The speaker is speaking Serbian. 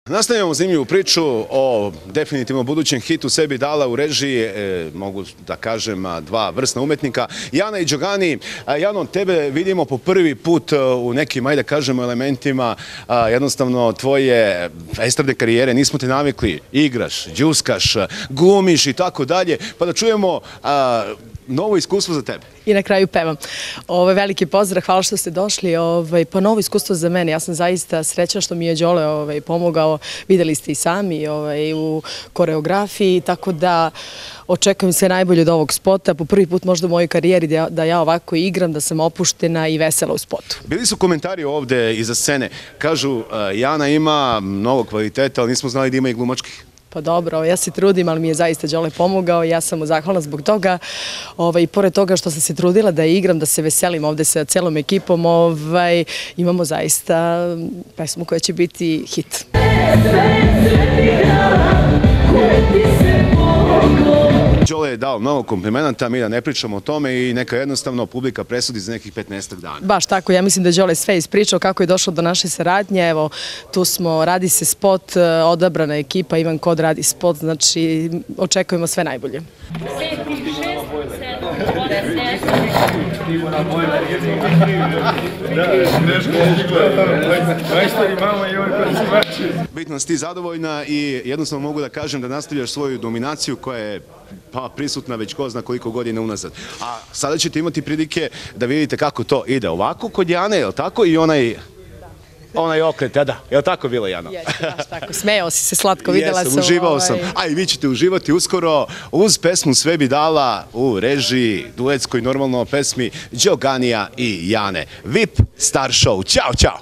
Nastavljamo zanimljivu priču o definitivno budućem hitu Sebi dala u režiji, mogu da kažem, dva vrsna umetnika, Jana i Đogani. Jano, tebe vidimo po prvi put u nekim, ajde kažemo, elementima jednostavno tvoje estradne karijere. Nismo te navikli, igraš, đuskaš, glumiš i tako dalje, pa da čujemo novo iskustvo za tebe. I na kraju pevam. Veliki pozdrav, hvala što ste došli. Pa novo iskustvo za mene. Ja sam zaista srećna što mi je Đole pomogao. Videli ste i sami u koreografiji, tako da očekujem sve najbolje od ovog spota. Po prvi put možda u mojoj karijeri da ja ovako igram, da sam opuštena i vesela u spotu. Bili su komentari ovde iza scene. Kažu, Jana ima mnogo kvaliteta, ali nismo znali da ima i glumačkih. Pa dobro, ja se trudim, ali mi je zaista Đole pomogao i ja sam mu zahvalna zbog toga. I pored toga što sam se trudila da igram, da se veselim ovde sa celom ekipom, imamo zaista pesmu koja će biti hit. Đole je dao mnogo komplimenata, mi da ne pričamo o tome i neka jednostavno publika presudi za nekih 15 dana. Baš tako, ja mislim da je Đole sve ispričao kako je došlo do naše saradnje. Evo, tu smo, radi se spot, odabrana ekipa, Ivan Kod radi spot, znači očekujemo sve najbolje. Bitno si ti zadovoljna i jednostavno mogu da kažem da nastavljaš svoju dominaciju koja je prisutna već ko zna koliko godina unazad. A sada ćete imati prilike da vidite kako to ide ovako kod Jane, je li tako? I onaj okret, da, je li tako bilo, Jano? Jeste, baš tako, smejao si se slatko, videla sam. Jesam, uživao sam. A i vi ćete uživati uskoro uz pesmu Sve bi dala u režiji, duetskoj normalno pesmi Đoganija i Jane. VIP Star Show. Ćao, čao!